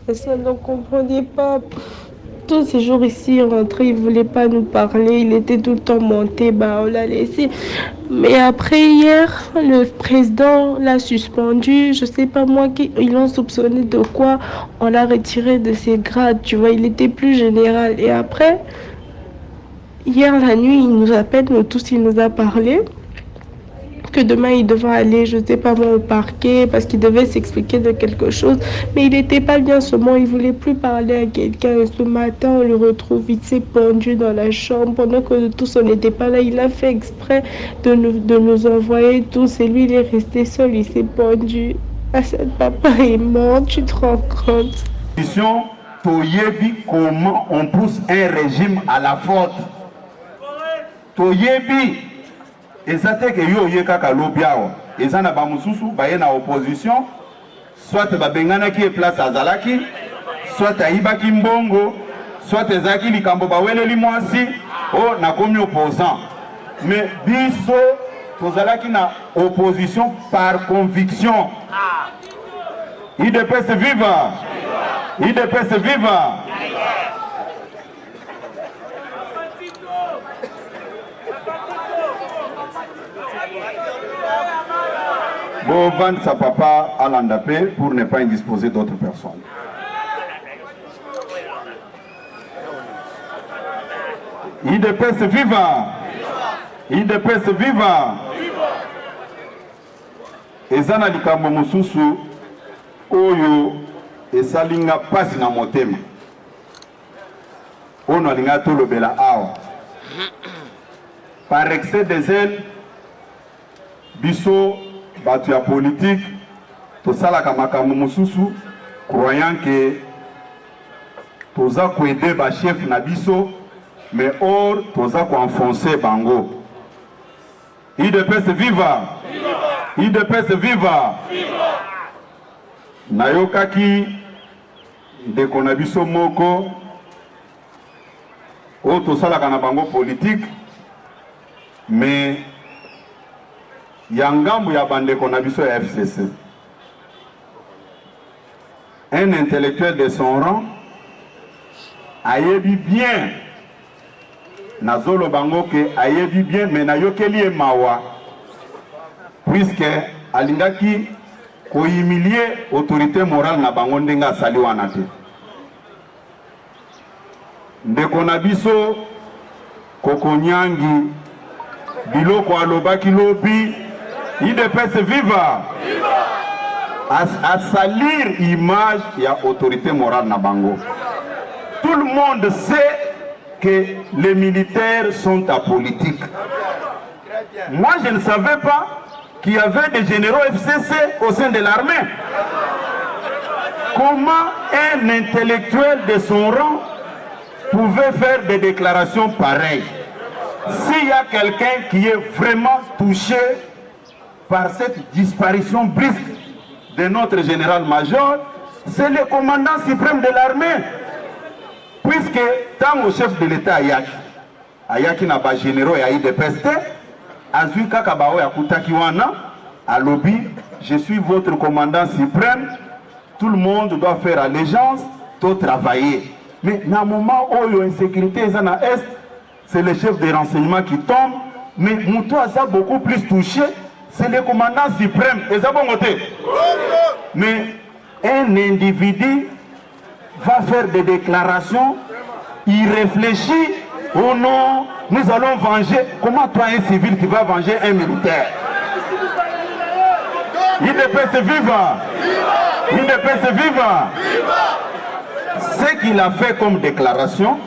Ça ne comprenait pas. Tous ces jours ici, rentré, il ne voulait pas nous parler. Il était tout le temps monté. Bah, on l'a laissé. Mais après, hier, le président l'a suspendu. Je ne sais pas moi, ils l'ont soupçonné de quoi. On l'a retiré de ses grades. Tu vois, il était plus général. Et après, hier la nuit, il nous appelle, nous tous, il nous a parlé. Que demain il devait aller, je ne sais pas moi, au parquet parce qu'il devait s'expliquer de quelque chose, mais il n'était pas bien seulement, il ne voulait plus parler à quelqu'un. Et ce matin, on le retrouve, il s'est pendu dans la chambre pendant que tous on n'était pas là. Il a fait exprès de nous envoyer tous et lui il est resté seul, il s'est pendu. Hassan papa est mort, tu te rends compte? Toyebi, comment on pousse un régime à la faute. Toyebi, et ça te que yo yekaka lobiao. Et ça n'a pas moussou, baye na opposition, soit babengana qui est place à Zalaki, soit Aïba Kimbongo, soit Zaki Likambo Bawele Limwasi, oh na commis opposant. Mais biso, Tozalaki na opposition par conviction. IDPS viva! IDPS viva! Bon, vendre sa papa à l'Andapé pour ne pas indisposer d'autres personnes. IDPS viva! IDPS viva! Ezana likambo mususu oyo esalinga pasi na motema. Ono alinga tolobela awa. Par excès des ailes, biso batu ya politique, tosalaka makambo mususu, croyant que toza ko aider ba chef na biso, mais or toza ko enfoncer bango. IDPS viva! IDPS viva! Nayokaki ndeko na biso moko o tosalaka na bango politique, mais yangambu ya bandeko na biso ya FCC. Un intellectuel de son rang ayebi bien nazolo bango ke ayebi bien, mais nayokeli mawa puisque alingaki ko humilier autorité morale na bango ndenga sali wana te. Ndeko na biso Kokonyangi biloko alobaki lobi IDPS viva! À salir image ya autorité morale na bango. Tout le monde sait que les militaires sont apolitiques. Moi je ne savais pas qu'il y avait des généraux FCC au sein de l'armée. Comment un intellectuel de son rang pouvait faire des déclarations pareilles? S'il y a quelqu'un qui est vraiment touché par cette disparition brusque de notre général-major, c'est le commandant suprême de l'armée. Puisque tant au chef de l'État Ayaki n'a pas généraux et IDPS, Azuka Kabao Yakutaki Wana, à lobby, je suis votre commandant suprême, tout le monde doit faire allégeance, tout travailler. Mais dans le moment où il y a une insécurité, c'est le chef des renseignements qui tombe, mais Moutou a beaucoup plus touché, c'est le commandant suprême. Mais un individu va faire des déclarations, il réfléchit, oh non, nous allons venger. Comment toi, un civil, qui va venger un militaire? IDPS viva! IDPS viva! Ce qu'il a fait comme déclaration,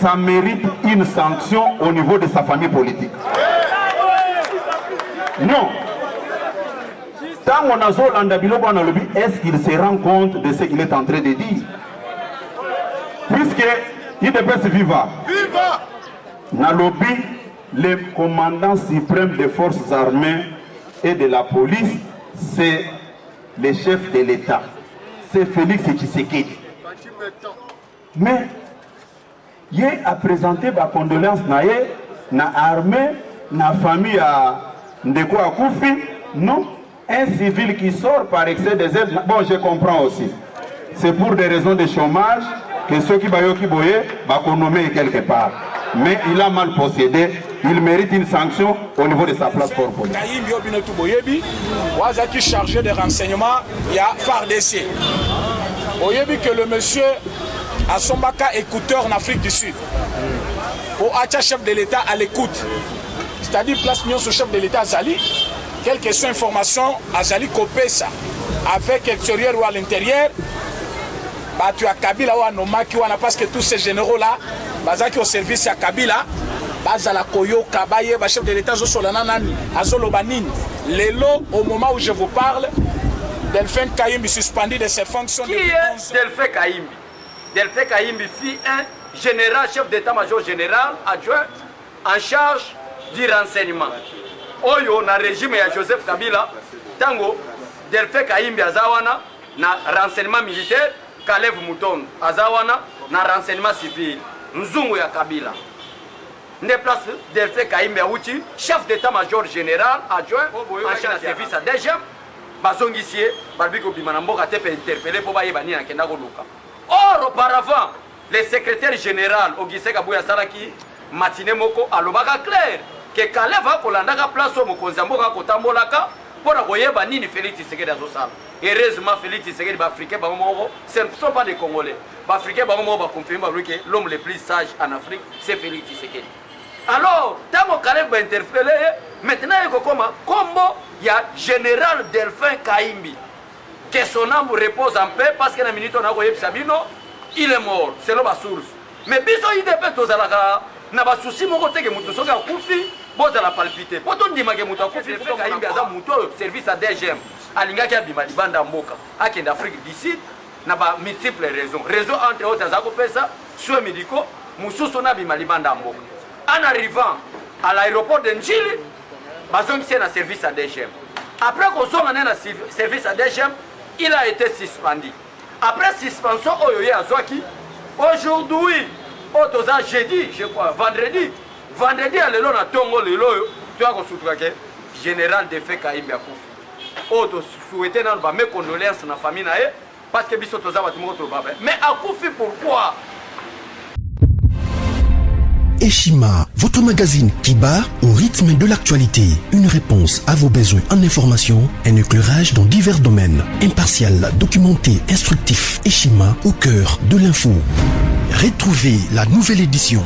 ça mérite une sanction au niveau de sa famille politique. Non. Tant on a Zolanda Bilobo, est-ce qu'il se rend compte de ce qu'il est en train de dire? Puisque IDPS viva! Nalobi, le commandant suprême des forces armées et de la police, c'est le chef de l'État. C'est Félix Tshisekedi. Mais il a présenté ma condoléance na armée, na famille à Ndeko Akoufi. Non, un civil qui sort par excès des ailes. Bon, je comprends aussi. c'est pour des raisons de chômage que ceux qui bayoki boye vont nommer quelque part. Mais il a mal procédé, il mérite une sanction au niveau de sa plateforme politique. Kaïm Yobinotou Boyebi, Wazaki chargé des renseignements, il y a FARDC. Oyebi que le monsieur a son baka écouteur en Afrique du Sud. Au Hacha chef de l'État à l'écoute. C'est-à-dire place Nyon ce chef de l'État Azali, quelle que soit information, Azali copie ça. Avec l'extérieur ou à l'intérieur, bah, tu as Kabila ou Anomaki, parce que tous ces généraux-là, bazaki au service à Kabila, bazala Koyo, Kabaye, chef de l'État, Zosolananani, Azolobanine. Lélo, au moment où je vous parle, Delphin Kaïmbi suspendu de ses fonctions. Qui est Delphin Kaïmbi? Delphin Kaïmbi fut un général, chef d'état-major général, adjoint, en charge du renseignement. Oyo, na régime ya Joseph Kabila, tango, Delphin Kaïmbi azawana, na renseignement militaire, Kalev Mouton, azawana, na renseignement civil, Nzungu ya Kabila. Ne place Delphin Kaïmbi Aouti, chef d'état-major général, adjoint, en charge de service à DGM, Bazongisie, Barbiko Bimanamboka te peut interpeller pour bailler Bani à Kendago Luka. Or, auparavant, le secrétaire général, Ogise Kabouya Saraki, Matine Moko, Alobaka clair, que Kaleva Kolandaka place au Mokonzamboka Kotambolaka, pour envoyer Bani Félix Tshisekedi à Zosal. Heureusement, Félix Tshisekedi, Africain, ce ne sont pas des Congolais. Africain, confirme que l'homme le plus sage en Afrique, c'est Félix Tshisekedi. Alors, tant que Kaleva va interpeller, maintenant, il y a le général Delphin Kaïmbi. Que son âme repose en paix parce que la minute on a voyé Sabino, il est mort, c'est la source. Mais biso il dépend de ça. Na ba souci mon côté que mutu soka kufi, boza la palpiter. Poto ndima ke mutu kufi, Delphin Kaïmbi aza mutu service à DGM. Alinga ki abima libanda mboka. Akende Afrique du Sud, na ba multiples raisons. Raison entre autres za ko pesa, soins médicaux, mususu na bima libanda mboka. En arrivant à l'aéroport de Njili, bazong c'est un service à DGM. Après qu'on soit en un service à DGM, il a été suspendu. Après suspension, aujourd'hui, jeudi, je crois, vendredi, à l'élo, na tongo l'élo, tu as consulté général de fait Kaïmbi Akoufi. Auto souhaité dans mes condoléances na famille parce que biso toza batimoto baba. Mais Akoufi pourquoi? Eshima, votre magazine qui bat au rythme de l'actualité. Une réponse à vos besoins en information, un éclairage dans divers domaines. Impartial, documenté, instructif. Eshima au cœur de l'info. Retrouvez la nouvelle édition.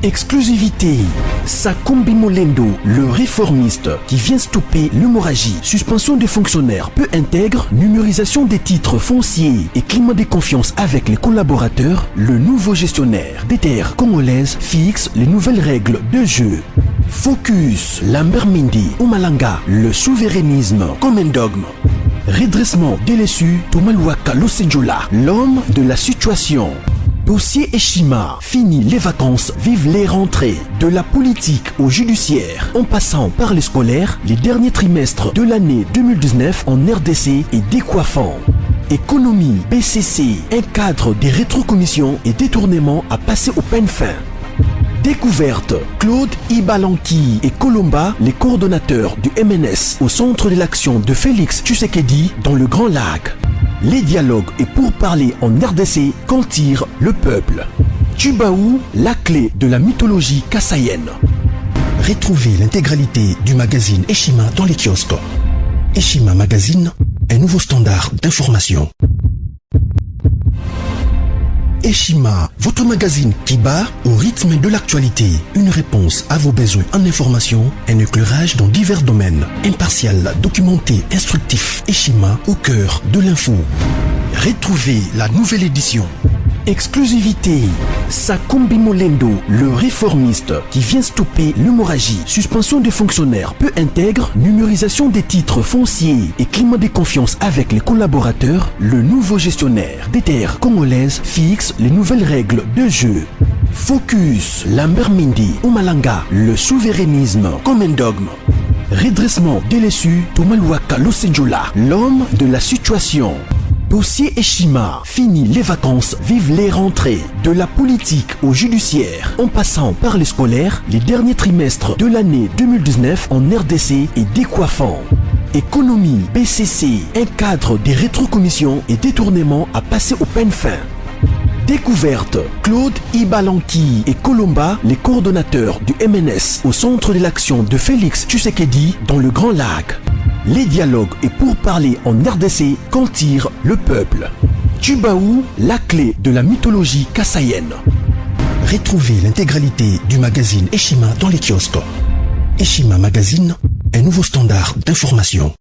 Exclusivité, Sakumbi Molendo, le réformiste qui vient stopper l'hémorragie, suspension des fonctionnaires peu intègre, numérisation des titres fonciers et climat de confiance avec les collaborateurs, le nouveau gestionnaire des terres congolaises fixe les nouvelles règles de jeu. Focus, Lambert Mindi, Omalanga, le souverainisme comme un dogme. Redressement délaissé, Tomaluaka Losenjola, l'homme de la situation. Dossier Eshima, fini les vacances, vive les rentrées. De la politique au judiciaire, en passant par les scolaires, les derniers trimestres de l'année 2019 en RDC est décoiffant. Économie, BCC, un cadre des rétrocommissions et détournements à passer au peine fin. Découverte, Claude Ibalanki et Colomba, les coordonnateurs du MNS au centre de l'action de Félix Tshisekedi dans le Grand Lac. Les dialogues et pour parler en RDC qu'en tire le peuple. Tubaou, la clé de la mythologie kassaïenne. Retrouvez l'intégralité du magazine Eshima dans les kiosques. Eshima Magazine, un nouveau standard d'information. Eshima, votre magazine qui bat au rythme de l'actualité. Une réponse à vos besoins en information, un éclairage dans divers domaines. Impartial, documenté, instructif. Eshima au cœur de l'info. Retrouvez la nouvelle édition. Exclusivité, Sakumbi Molendo, le réformiste qui vient stopper l'hémorragie, suspension des fonctionnaires peu intègre, numérisation des titres fonciers et climat de confiance avec les collaborateurs, le nouveau gestionnaire des terres congolaises fixe les nouvelles règles de jeu. Focus, Lambert Mindi, Omalanga, le souverainisme comme un dogme. Redressement délaissé, Tomaluaka Losenjola, l'homme de la situation. Dossier Eshima, fini les vacances, vive les rentrées. De la politique au judiciaire, en passant par les scolaires, les derniers trimestres de l'année 2019 en RDC est décoiffant. Économie, BCC, un cadre des rétrocommissions et détournements à passer au peigne fin. Découverte, Claude Ibalanki et Colomba, les coordonnateurs du MNS au centre de l'action de Félix Tshisekedi dans le Grand Lac. Les dialogues et pourparlers en RDC qu'en tire le peuple. Tubaou, la clé de la mythologie kassaïenne. Retrouvez l'intégralité du magazine Eshima dans les kiosques. Eshima Magazine, un nouveau standard d'information.